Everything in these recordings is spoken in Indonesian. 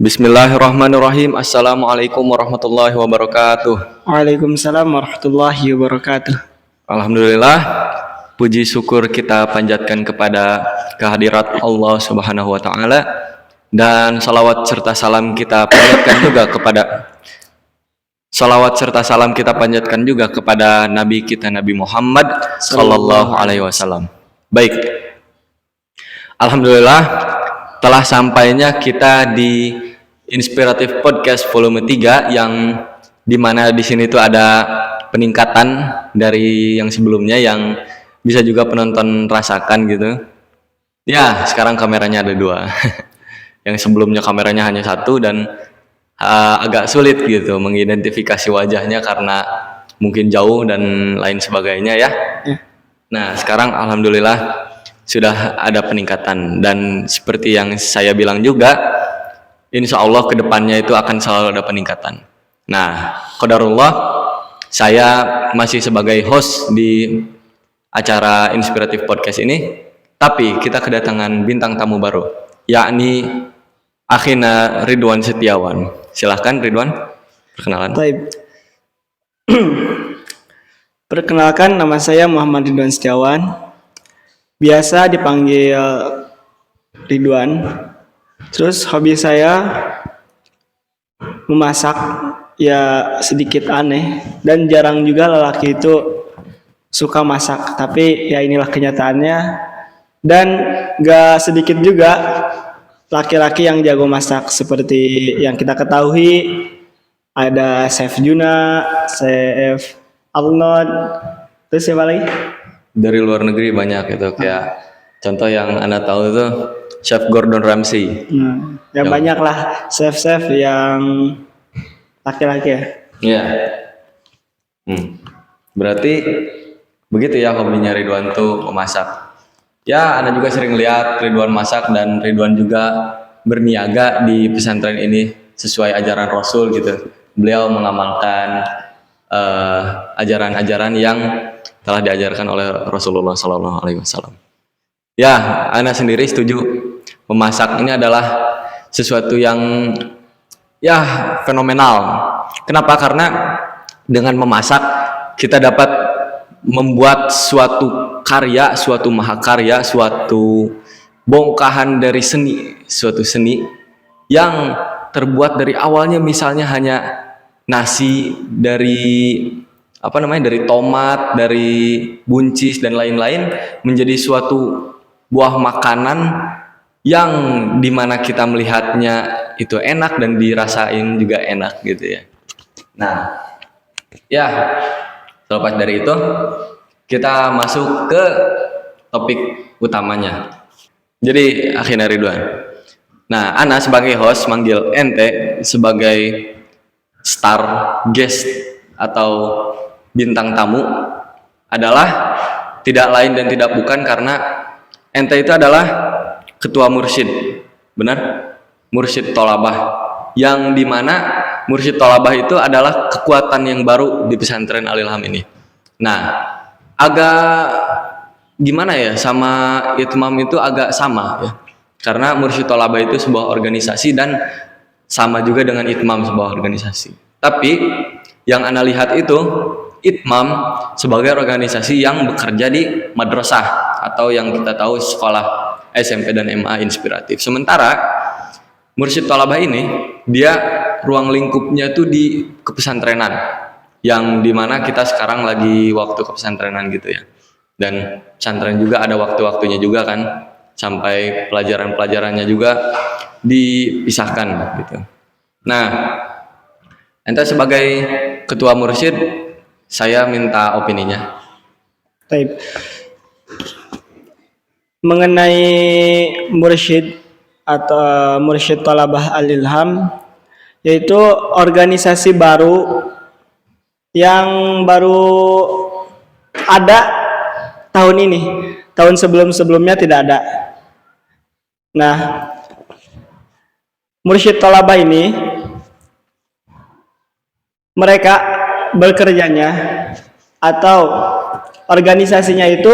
Bismillahirrahmanirrahim. Assalamualaikum warahmatullahi wabarakatuh. Waalaikumsalam warahmatullahi wabarakatuh. Alhamdulillah, puji syukur kita panjatkan kepada kehadirat Allah Subhanahu wa taala dan salawat serta salam kita panjatkan juga kepada Nabi kita Nabi Muhammad sallallahu alaihi wasallam. Baik. Alhamdulillah telah sampainya kita di Inspiratif Podcast volume 3 yang dimana di sini tuh ada peningkatan dari yang sebelumnya yang bisa juga penonton rasakan gitu. Ya, sekarang kameranya ada 2. Yang sebelumnya kameranya hanya 1 dan agak sulit gitu mengidentifikasi wajahnya karena mungkin jauh dan lain sebagainya ya. Nah, sekarang alhamdulillah sudah ada peningkatan dan seperti yang saya bilang juga, insya Allah kedepannya itu akan selalu ada peningkatan. Nah, qadarullah saya masih sebagai host di acara Inspiratif Podcast ini, tapi kita kedatangan bintang tamu baru, yakni Akhina Ridwan Setiawan. Silahkan Ridwan, perkenalan. Baik. Perkenalkan, nama saya Muhammad Ridwan Setiawan. Biasa dipanggil Ridwan. Terus hobi saya memasak, ya sedikit aneh dan jarang juga lelaki itu suka masak, tapi ya inilah kenyataannya. Dan gak sedikit juga laki-laki yang jago masak seperti yang kita ketahui, ada Chef Juna, Chef Arnold, terus siapa lagi? Dari luar negeri banyak itu, kayak contoh yang Anda tahu itu Chef Gordon Ramsay. Ya banyak lah chef-chef yang laki-laki ya. Iya. Berarti begitu ya hobinya Ridwan tuh memasak. Ya, Anda juga sering lihat Ridwan masak dan Ridwan juga berniaga di pesantren ini sesuai ajaran Rasul gitu. Beliau mengamalkan ajaran-ajaran yang telah diajarkan oleh Rasulullah Sallallahu Alaihi Wasallam. Ya, Anda sendiri setuju memasak ini adalah sesuatu yang ya fenomenal. Kenapa? Karena dengan memasak kita dapat membuat suatu karya, suatu mahakarya, suatu bongkahan dari suatu seni yang terbuat dari awalnya misalnya hanya nasi dari dari tomat, dari buncis dan lain-lain menjadi suatu buah makanan yang dimana kita melihatnya itu enak dan dirasain juga enak gitu ya. Nah, ya terlepas dari itu kita masuk ke topik utamanya. Jadi akhirnya Ridwan. Nah, Ana sebagai host manggil ente sebagai star guest atau bintang tamu adalah tidak lain dan tidak bukan karena ente itu adalah ketua mursyid, benar? Mursyid Tolabah, yang dimana mursyid Tolabah itu adalah kekuatan yang baru di pesantren Al-Ilham ini. Nah, agak gimana ya, sama Itmam itu agak sama ya, karena mursyid Tolabah itu sebuah organisasi dan sama juga dengan Itmam sebuah organisasi. Tapi yang Anda lihat itu Itmam sebagai organisasi yang bekerja di madrasah atau yang kita tahu sekolah SMP dan MA Inspiratif. Sementara Mursyid Tolabah ini dia ruang lingkupnya tuh di kepesantrenan, yang dimana kita sekarang lagi waktu kepesantrenan gitu ya. Dan pesantren juga ada waktu-waktunya juga kan, sampai pelajaran-pelajarannya juga dipisahkan gitu. Nah, ente sebagai ketua mursyid, saya minta opininya. Baik. Mengenai mursyid atau Mursyid Tolabah Al-Ilham, yaitu organisasi baru yang baru ada tahun ini. Tahun sebelum-sebelumnya tidak ada. Nah, Mursyid Tolabah ini mereka bekerjanya atau organisasinya itu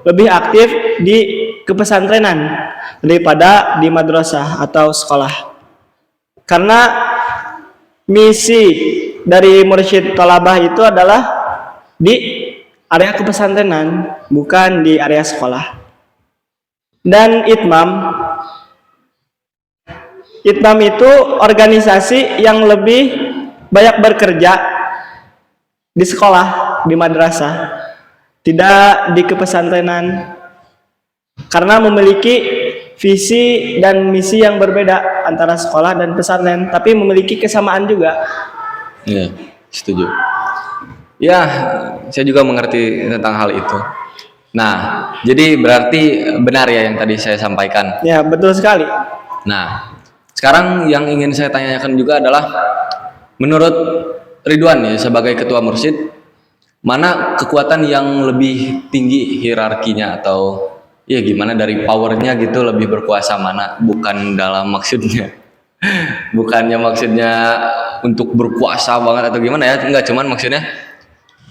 lebih aktif di kepesantrenan daripada di madrasah atau sekolah. Karena misi dari mursyid thalabah itu adalah di area kepesantrenan, bukan di area sekolah. Dan Itmam itu organisasi yang lebih banyak bekerja di sekolah, di madrasah, tidak di kepesantrenan, karena memiliki visi dan misi yang berbeda antara sekolah dan pesantren, tapi memiliki kesamaan juga. Iya, setuju. Ya, saya juga mengerti tentang hal itu. Nah, jadi berarti benar ya yang tadi saya sampaikan. Ya, betul sekali. Nah, sekarang yang ingin saya tanyakan juga adalah, menurut Ridwan ya sebagai ketua mursyid, mana kekuatan yang lebih tinggi hierarkinya, atau ya gimana dari powernya gitu, lebih berkuasa mana? Bukan dalam maksudnya, bukannya maksudnya untuk berkuasa banget atau gimana ya? Enggak, cuman maksudnya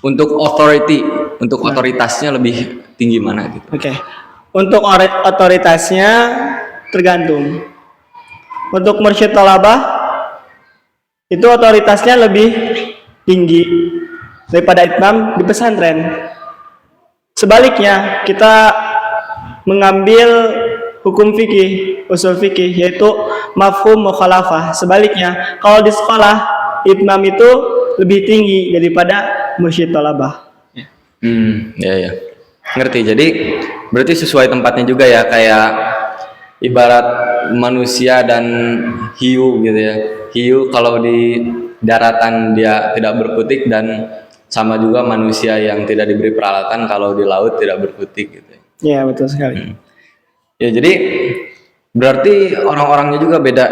untuk authority, untuk otoritasnya lebih tinggi mana gitu. Oke. Untuk otoritasnya tergantung. Untuk mursyid thalabah itu otoritasnya lebih tinggi daripada itmam di pesantren. Sebaliknya, kita mengambil hukum fikih, usul fikih, yaitu mafhum mukhalafah. Sebaliknya, kalau di sekolah itmam itu lebih tinggi daripada mursyid thalabah. Ya. Ngerti. Jadi berarti sesuai tempatnya juga ya, kayak ibarat manusia dan hiu gitu ya. Hiu kalau di daratan dia tidak berkutik, dan sama juga manusia yang tidak diberi peralatan kalau di laut tidak berkutik gitu. Ya, betul sekali. Ya, jadi berarti orang-orangnya juga beda.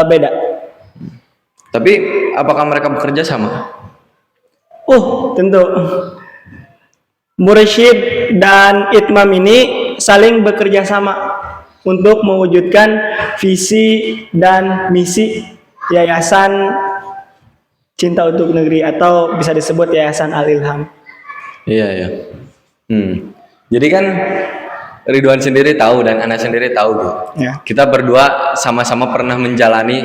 Beda. Tapi apakah mereka bekerja sama? Tentu. Mursyid dan itmam ini saling bekerja sama untuk mewujudkan visi dan misi Yayasan Cinta untuk Negeri, atau bisa disebut Yayasan Al-Ilham. Iya. Jadi kan Ridwan sendiri tahu dan Ana sendiri tahu gitu. Ya. Kita berdua sama-sama pernah menjalani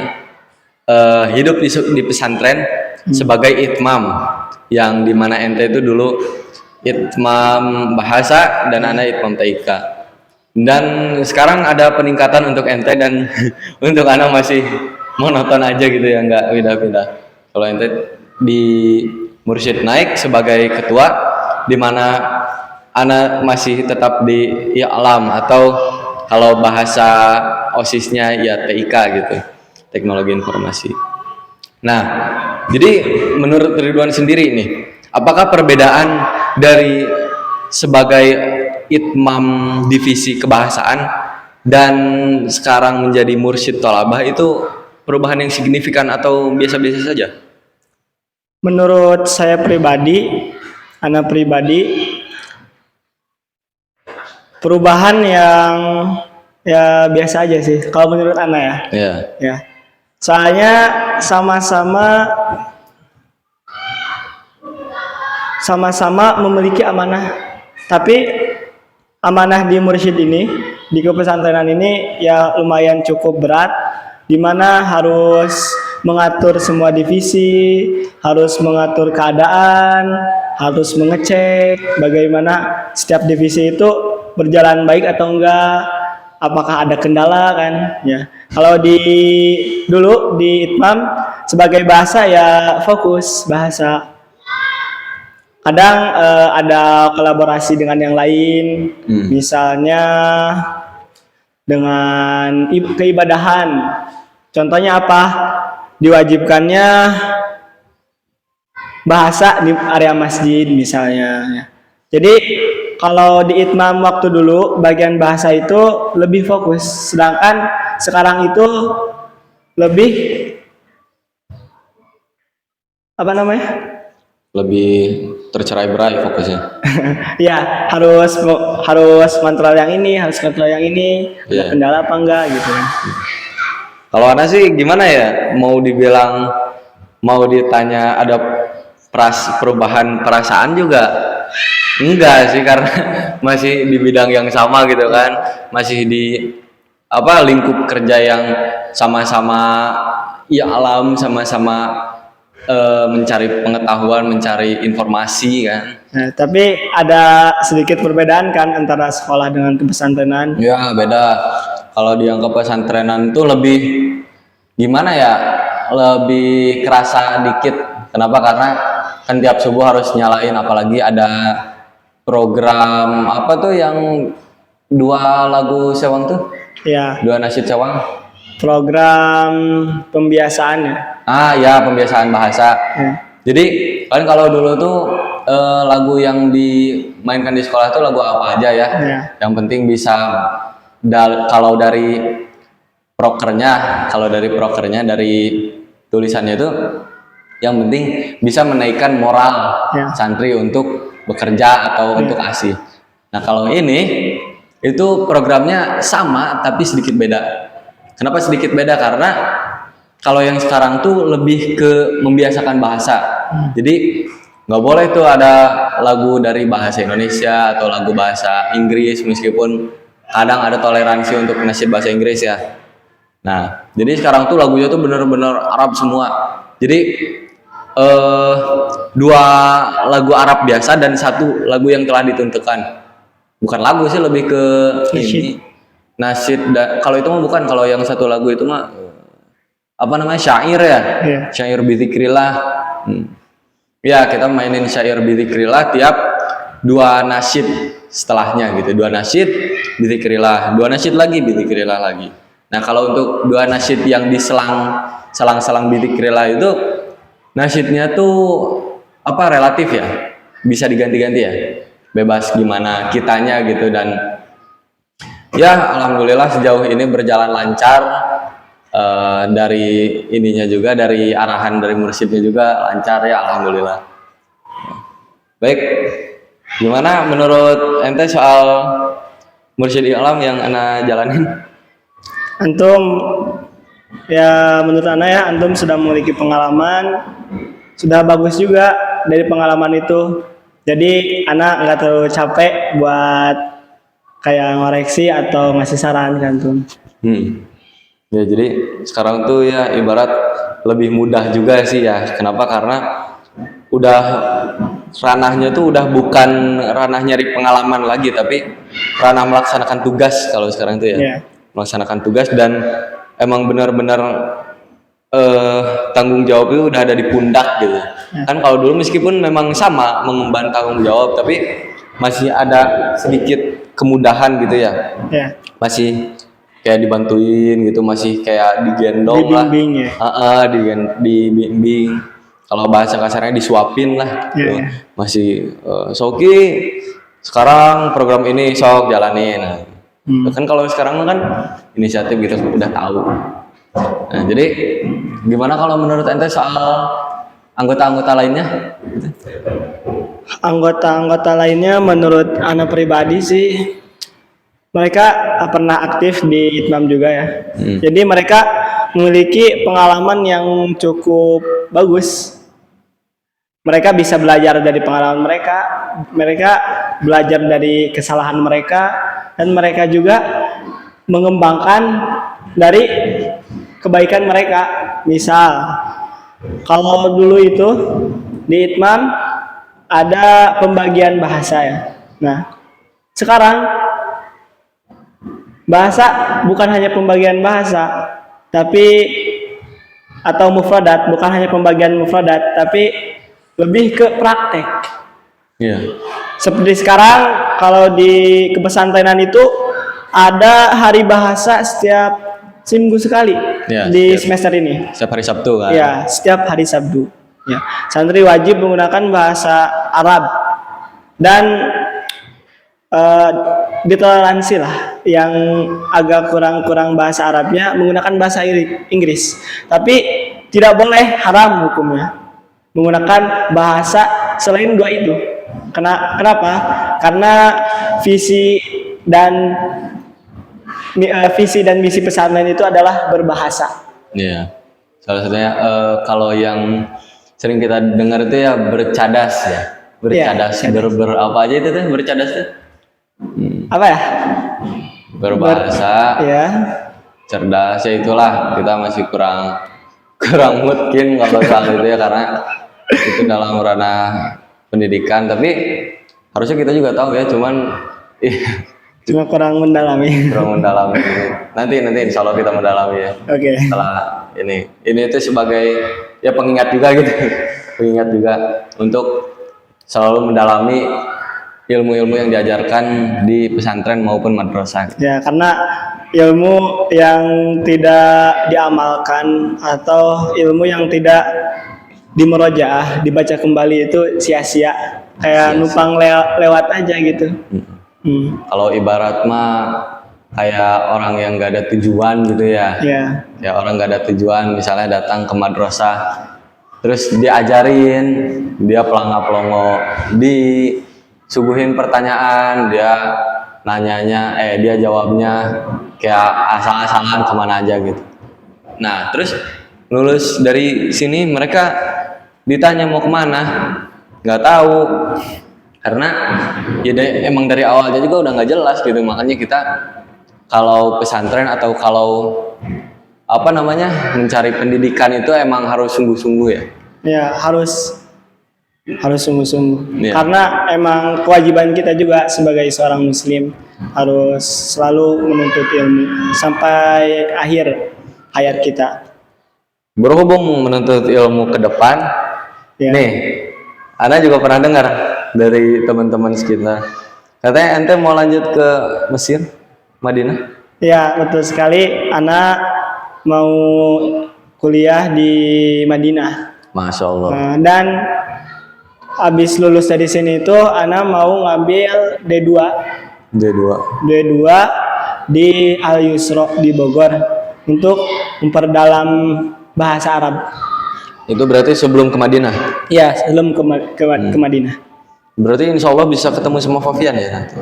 hidup di pesantren sebagai itmam, yang dimana ente itu dulu itmam bahasa dan Ana itmam TIK. Dan sekarang ada peningkatan untuk ente, dan untuk Ana masih monoton aja gitu ya, nggak pindah-pindah. Kalau ente di mursyid naik sebagai ketua, di mana Ana masih tetap di alam, atau kalau bahasa OSIS-nya ya TIK gitu, teknologi informasi. Nah, jadi menurut Ridwan sendiri nih, apakah perbedaan dari sebagai itmam divisi kebahasaan dan sekarang menjadi mursyid thalabah itu perubahan yang signifikan atau biasa-biasa saja? Menurut saya pribadi, Ana pribadi, perubahan yang ya biasa aja sih kalau menurut Ana ya. Iya. Ya. Soalnya sama-sama memiliki amanah. Tapi amanah di mursyid ini, di kepesantrenan ini ya lumayan cukup berat, di mana harus mengatur semua divisi, harus mengatur keadaan, harus mengecek bagaimana setiap divisi itu berjalan baik atau enggak, apakah ada kendala kan ya. Kalau dulu di itmam sebagai bahasa ya fokus bahasa. Kadang ada kolaborasi dengan yang lain, misalnya dengan keibadahan. Contohnya apa? Diwajibkannya bahasa di area masjid misalnya. Jadi kalau di itmam waktu dulu bagian bahasa itu lebih fokus, sedangkan sekarang itu lebih lebih tercerai-berai fokusnya. Ya, harus kontrol yang ini, harus kontrol yang ini, ada kendala apa enggak gitu kan. Kalau Ana sih gimana ya, mau ditanya ada perubahan perasaan juga enggak sih, karena masih di bidang yang sama gitu kan, masih di apa lingkup kerja yang sama-sama ya alam, sama-sama mencari pengetahuan, mencari informasi kan. Nah, tapi ada sedikit perbedaan kan antara sekolah dengan kepesantrenan. Ya beda. Kalau di yang kepesantrenan itu lebih gimana ya? Lebih kerasa dikit. Kenapa? Karena kan tiap subuh harus nyalain, apalagi ada program apa tuh yang 2 lagu sewang tuh, Ya, 2 nasyid sewang. program pembiasaan ya. Ya pembiasaan bahasa. Ya, Jadi kan kalau dulu tuh lagu yang dimainkan di sekolah tuh lagu apa aja ya. ya, Yang penting bisa kalau dari prokernya dari tulisannya itu yang penting bisa menaikkan moral Ya. santri untuk bekerja atau untuk asih. Nah kalau ini itu programnya sama tapi sedikit beda. Kenapa sedikit beda? Karena kalau yang sekarang tuh lebih ke membiasakan bahasa. Jadi nggak boleh tuh ada lagu dari bahasa Indonesia atau lagu bahasa Inggris, meskipun kadang ada toleransi untuk nasyid bahasa Inggris ya. Nah, jadi sekarang tuh lagunya tuh bener-bener Arab semua. Jadi 2 lagu Arab biasa dan 1 lagu yang telah ditentukan. Bukan lagu sih, lebih ke ini nasyid. Kalau itu mah bukan, kalau yang 1 lagu itu mah apa namanya, syair ya. Iya. Syair bidzikrillah. Ya, kita mainin syair bidzikrillah tiap 2 nasyid setelahnya gitu. 2 nasyid bidzikrillah, 2 nasyid lagi bidzikrillah lagi. Nah, kalau untuk 2 nasyid yang selang bidzikrillah itu nasyidnya tuh apa, relatif ya. Bisa diganti-ganti ya. Bebas gimana kitanya gitu. Dan ya alhamdulillah sejauh ini berjalan lancar. Dari ininya juga, dari arahan dari mursyidnya juga lancar ya alhamdulillah. Baik, gimana menurut ente soal mursyid alam yang ana jalanin? Antum ya, menurut Ana ya, antum sudah memiliki pengalaman, sudah bagus juga dari pengalaman itu. Jadi Ana nggak terlalu capek buat kayak ngoreksi atau ngasih saran kan antum. Ya jadi sekarang tuh ya ibarat lebih mudah juga sih ya. Kenapa? Karena udah ranahnya tuh udah bukan ranah nyari pengalaman lagi, tapi ranah melaksanakan tugas kalau sekarang tuh ya. Iya. Melaksanakan tugas, dan emang benar-benar tanggung jawab itu udah ada di pundak gitu. Kan kalau dulu meskipun memang sama mengemban tanggung jawab, tapi masih ada sedikit kemudahan gitu ya. Ya, Masih kayak dibantuin gitu, masih kayak digendong dibimbing ya. lah, dibimbing. Kalau bahasa kasarnya disuapin lah. Iya, Gitu. iya. Masih Soki sekarang program ini sok jalanin. Nah, kan kalau sekarang kan inisiatif gitu udah tahu. Nah, jadi gimana kalau menurut ente soal anggota-anggota lainnya? Anggota-anggota lainnya menurut Ana pribadi sih mereka pernah aktif di Itmam juga ya. Jadi mereka memiliki pengalaman yang cukup bagus. Mereka bisa belajar dari pengalaman mereka, mereka belajar dari kesalahan mereka, dan mereka juga mengembangkan dari kebaikan mereka. Misal, kalau dulu itu di Itmam ada pembagian bahasa ya. Nah, sekarang bahasa bukan hanya pembagian bahasa, tapi atau mufradat, bukan hanya pembagian mufradat, tapi lebih ke praktek. Iya. Seperti sekarang kalau di kepesantrenan itu ada hari bahasa setiap seminggu sekali Ya, di setiap- semester ini. Setiap hari Sabtu kan? Ya, setiap hari Sabtu. Ya, santri wajib menggunakan bahasa Arab dan ditoleransi lah yang agak kurang bahasa Arabnya menggunakan bahasa Inggris. Tapi tidak boleh, haram hukumnya menggunakan bahasa selain 2 itu. Kenapa? Karena visi dan misi pesantren itu adalah berbahasa. Iya. Salah satunya kalau yang sering kita dengar itu ya bercadas ya. Bercadas, Iya, apa aja itu tuh bercadas tuh? Apa ya? berbahasa, Ya, cerdas, ya itulah kita masih kurang kurang mungkin kalau soal itu ya, karena itu dalam ranah pendidikan. Tapi harusnya kita juga tahu ya, cuman cuma kurang mendalami. kurang mendalami. Nanti insya Allah kita mendalami ya Oke. setelah ini itu sebagai ya pengingat juga gitu, pengingat juga untuk selalu mendalami ilmu-ilmu yang diajarkan di pesantren maupun madrasah. Ya, karena ilmu yang tidak diamalkan atau ilmu yang tidak dimurojaah, dibaca kembali itu sia-sia. Kayak Sia-sia. numpang lewat aja gitu. Kalau ibarat mah kayak orang yang gak ada tujuan gitu ya. Ya, Ya orang gak ada tujuan, misalnya datang ke madrasah, terus diajarin, dia pelangap-pelongo, disuguhin pertanyaan, dia nanyanya, dia jawabnya kayak asal-asalan kemana aja gitu. Nah terus lulus dari sini mereka ditanya mau kemana, nggak tahu, karena ya emang dari awal aja juga udah nggak jelas gitu. Makanya kita kalau pesantren atau kalau apa namanya mencari pendidikan itu emang harus sungguh-sungguh ya. ya harus sungguh-sungguh. Iya. Karena emang kewajiban kita juga sebagai seorang muslim harus selalu menuntut ilmu sampai akhir hayat kita. Berhubung menuntut ilmu ke depan, Ya. nih, Ana juga pernah dengar dari teman-teman sekitar, katanya ente mau lanjut ke Mesir, Madinah. Ya, betul sekali. Anak mau kuliah di Madinah. Masya Allah. Dan habis lulus dari sini itu Anak mau ngambil D2. D2. D2 di Al Yusro di Bogor untuk memperdalam bahasa Arab. Itu berarti sebelum ke Madinah. Ya, sebelum ke Madinah. Berarti insya Allah bisa ketemu sama Fafian ya nanti.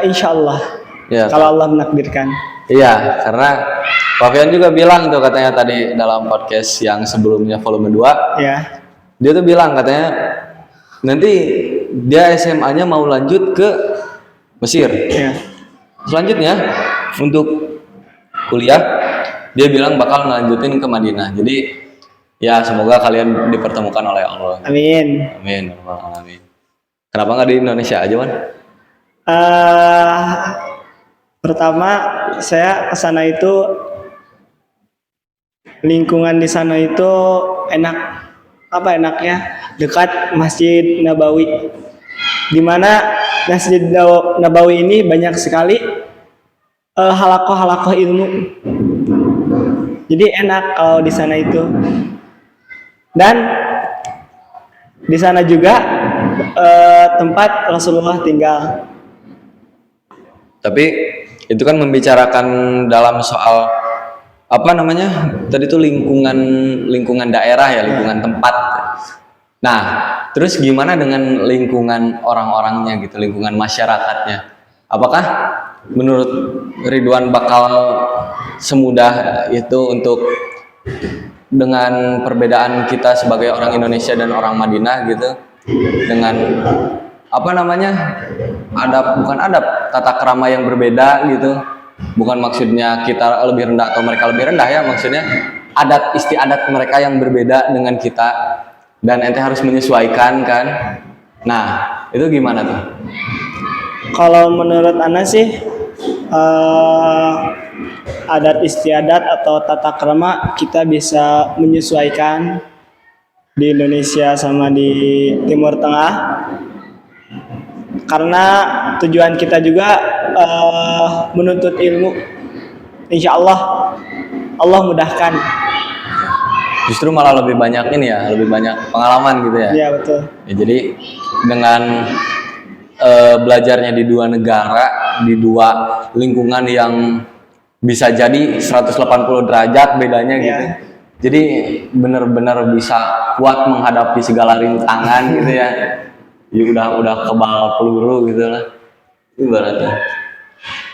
Insya Allah. Ya. Kalau Allah menakdirkan. Iya, karena Fafian juga bilang tuh katanya tadi dalam podcast yang sebelumnya volume 2. Ya. Dia tuh bilang katanya nanti dia SMA-nya mau lanjut ke Mesir. Ya. Selanjutnya untuk kuliah dia bilang bakal ngelanjutin ke Madinah. Jadi ya semoga kalian dipertemukan oleh Allah. Amin. Amin. Amin. Kenapa nggak di Indonesia aja, Wan? Pertama saya ke sana itu lingkungan di sana itu enak. Apa enaknya? Dekat Masjid Nabawi. Di mana Masjid Nabawi ini banyak sekali halakoh-halakoh ilmu. Jadi enak kalau di sana itu. Dan di sana juga tempat Rasulullah tinggal. Tapi itu kan membicarakan dalam soal apa namanya? Tadi itu lingkungan daerah ya, lingkungan tempat. Nah, terus gimana dengan lingkungan orang-orangnya gitu, lingkungan masyarakatnya? Apakah menurut Ridwan bakal semudah itu untuk dengan perbedaan kita sebagai orang Indonesia dan orang Madinah gitu, dengan apa namanya bukan tata krama yang berbeda gitu, bukan maksudnya kita lebih rendah atau mereka lebih rendah ya, maksudnya adat istiadat mereka yang berbeda dengan kita dan ente harus menyesuaikan kan. Nah itu gimana tuh? Kalau menurut Ana sih adat istiadat atau tata krama kita bisa menyesuaikan di Indonesia sama di Timur Tengah, karena tujuan kita juga menuntut ilmu. Insya Allah Allah mudahkan. Justru malah lebih banyak ini ya, lebih banyak pengalaman gitu ya. Iya betul. Ya, jadi dengan belajarnya di dua negara, di dua lingkungan yang bisa jadi 180 derajat bedanya gitu. Jadi benar-benar bisa kuat menghadapi segala rintangan gitu ya. Ya udah kebal peluru gitu lah. Ibaratnya.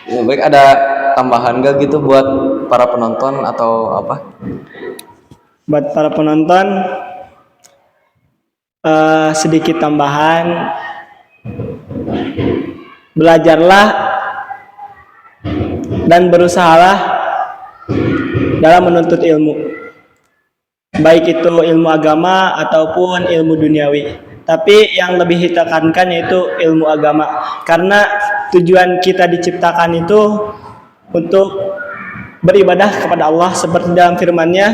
Ya, baik, ada tambahan gak gitu buat para penonton atau apa? Buat para penonton sedikit tambahan, belajarlah dan berusahalah dalam menuntut ilmu, baik itu ilmu agama ataupun ilmu duniawi. Tapi yang lebih ditekankan yaitu ilmu agama, karena tujuan kita diciptakan itu untuk beribadah kepada Allah, seperti dalam firman-Nya,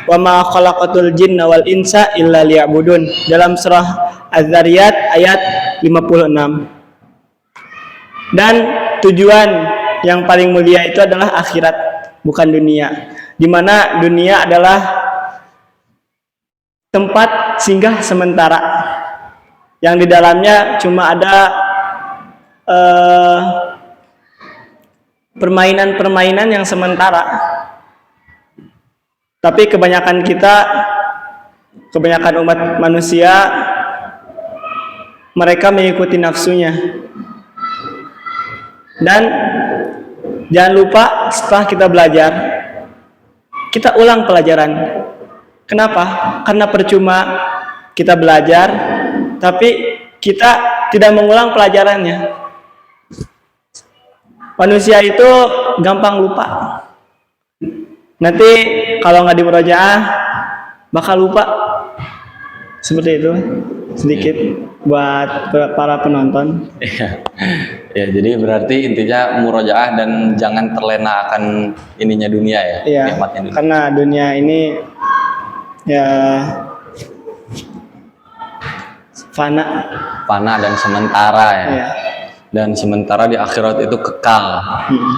"Wa ma khalaqatul jinna wal insa illa liya'budun," dalam surah Az-Zariyat ayat 56. Dan tujuan yang paling mulia itu adalah akhirat, bukan dunia, di mana dunia adalah tempat singgah sementara yang di dalamnya cuma ada permainan-permainan yang sementara. Tapi kebanyakan umat manusia, mereka mengikuti nafsunya. Dan jangan lupa setelah kita belajar, kita ulang pelajaran. Kenapa? Karena percuma kita belajar, tapi kita tidak mengulang pelajarannya. Manusia itu gampang lupa. Nanti kalau nggak dimurojaah, bakal lupa. Seperti itu, sedikit buat para penonton. Iya. Ya, jadi berarti intinya murojaah dan jangan terlena akan ininya dunia ya, Iya, nikmatnya dunia. karena dunia ini ya fana Dan sementara ya. ya. Dan sementara di akhirat itu kekal.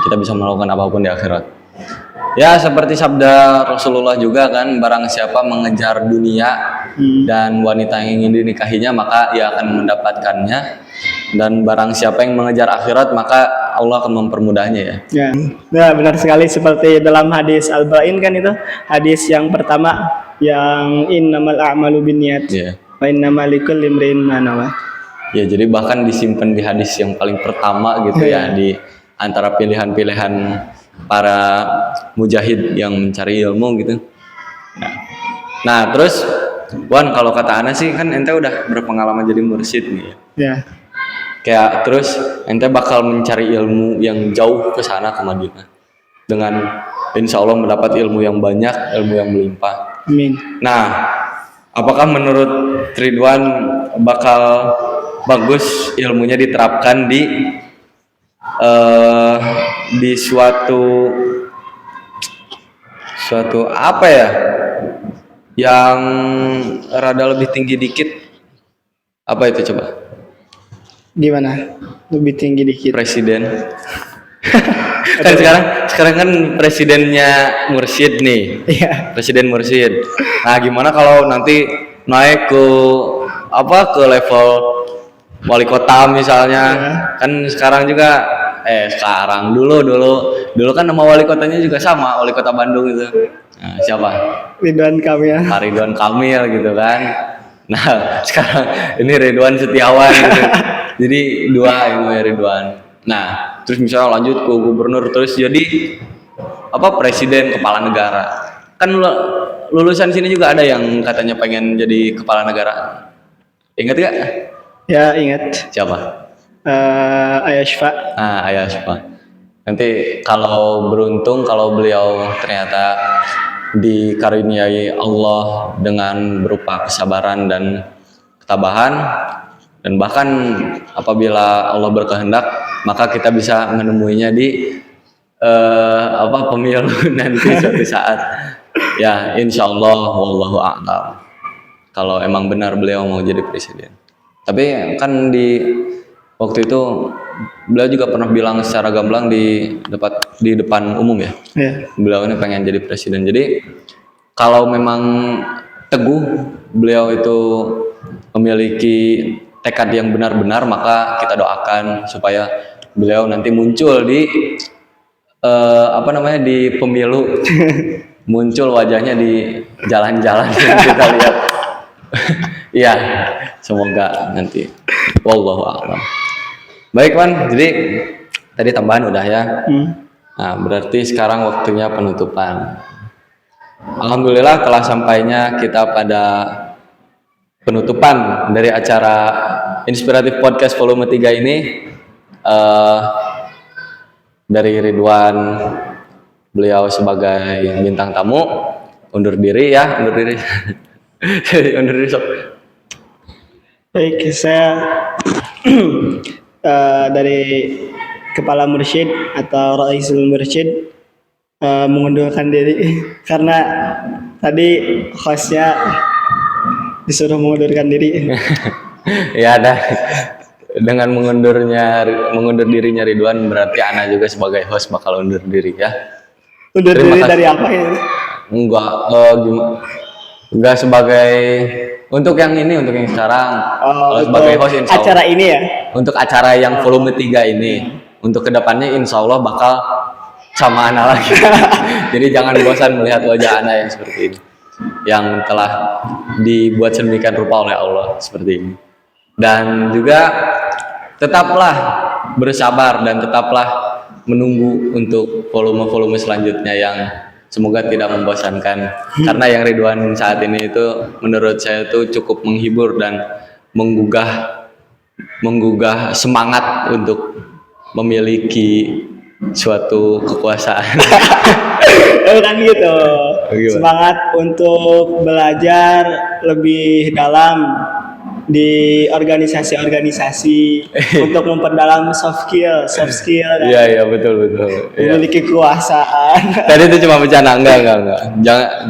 Kita bisa melakukan apapun di akhirat. Ya, seperti sabda Rasulullah juga kan, barang siapa mengejar dunia dan wanita yang ingin dinikahinya, maka ia akan mendapatkannya. Dan barang siapa yang mengejar akhirat, maka Allah akan mempermudahnya ya. Ya, nah, benar sekali seperti dalam hadis Al-Ba'in kan, itu hadis yang pertama yang innamal a'malu binniyat Iya. wa innamal likulli imrin ma nawa. Ya, jadi bahkan disimpan di hadis yang paling pertama gitu ya, di antara pilihan-pilihan para mujahid yang mencari ilmu gitu. Nah, terus Wan, kalau kata Ana sih kan ente udah berpengalaman jadi mursyid nih ya. Ya, Kayak terus ente bakal mencari ilmu yang jauh ke sana ke Madinah dengan insya Allah mendapat ilmu yang banyak, ilmu yang melimpah. amin. Nah, apakah menurut Ridwan bakal bagus ilmunya diterapkan di suatu apa ya, yang rada lebih tinggi dikit? Apa itu coba? Gimana? Lebih tinggi dikit. Presiden. Kan sekarang kan presidennya mursyid nih. Iya. Presiden mursyid. Nah, gimana kalau nanti naik ke level wali kota misalnya? Kan sekarang juga dulu kan nama wali kotanya juga sama, wali kota Bandung itu. Nah, siapa? Ridwan Kamil. Pak Ridwan Kamil gitu kan. Nah, sekarang ini Ridwan Setiawan gitu. Jadi dua ilmu Ridwan. Nah, terus misalnya lanjut ke gubernur, terus jadi presiden, kepala negara. Kan lulusan sini juga ada yang katanya pengen jadi kepala negara. Ingat gak? Ya, ingat. Siapa? Ayah Syfa. Ayah Syfa. Nanti kalau beruntung, kalau beliau ternyata dikaruniai Allah dengan berupa kesabaran dan ketabahan, dan bahkan apabila Allah berkehendak, maka kita bisa menemuinya di pemilu nanti suatu saat. Ya, insya Allah, wallahu a'lam. Kalau emang benar beliau mau jadi presiden. Tapi kan di waktu itu beliau juga pernah bilang secara gamblang di depan umum ya. Ya. Beliau ini pengen jadi presiden. Jadi kalau memang teguh beliau itu memiliki tekad yang benar-benar, maka kita doakan supaya beliau nanti muncul di di pemilu, muncul wajahnya di jalan-jalan yang kita lihat. Iya, semoga nanti. Wallahu a'lam. Baik, Wan. Jadi tadi tambahan udah ya. Nah, berarti sekarang waktunya penutupan. Alhamdulillah telah sampainya kita pada penutupan dari acara Inspiratif Podcast volume 3 ini. dari Ridwan, beliau sebagai bintang tamu undur diri ya, undur diri. Undur diri sob. Baik, saya dari Kepala Mursyid atau Raisul Mursyid mengundurkan diri karena tadi hostnya disuruh mengundurkan diri. Ya ada dengan mengundur dirinya Ridwan berarti Ana juga sebagai host bakal undur diri ya. Undur Terima diri kasih. dari apa ini? Enggak sebagai untuk yang ini, untuk yang sekarang. Kalau sebagai host insya Allah, acara ini ya. untuk acara yang volume 3 ini, untuk kedepannya insya Allah bakal sama Ana lagi. Jadi jangan bosan melihat wajah Ana yang seperti ini, yang telah dibuat sedemikian rupa oleh Allah seperti ini. Dan juga tetaplah bersabar dan tetaplah menunggu untuk volume-volume selanjutnya yang semoga tidak membosankan. Karena yang Ridwan saat ini itu menurut saya itu cukup menghibur dan menggugah semangat untuk memiliki suatu kekuasaan. Kan gitu. Gimana? Semangat untuk belajar lebih dalam di organisasi-organisasi untuk memperdalam soft skill dan Iya betul. Iya. memiliki kekuasaan. Tadi itu cuma bercanda, enggak.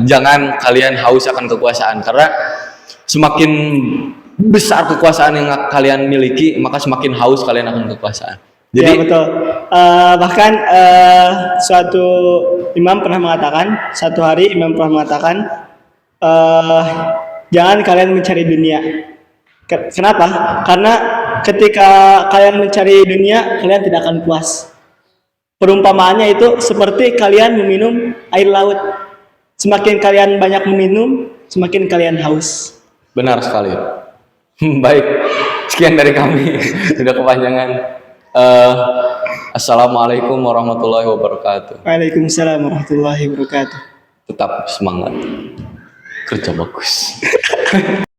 Jangan kalian haus akan kekuasaan karena semakin besar kekuasaan yang kalian miliki, maka semakin haus kalian akan kekuasaan. Jadi Jadi ya, betul. Bahkan suatu imam pernah mengatakan, satu hari imam pernah mengatakan, jangan kalian mencari dunia. Kenapa? Karena ketika kalian mencari dunia, kalian tidak akan puas. Perumpamaannya itu seperti kalian meminum air laut. Semakin kalian banyak meminum, semakin kalian haus. benar sekali. Baik, sekian dari kami. Sudah kepanjangan. Assalamualaikum warahmatullahi wabarakatuh. Waalaikumsalam warahmatullahi wabarakatuh. Tetap semangat, kerja bagus.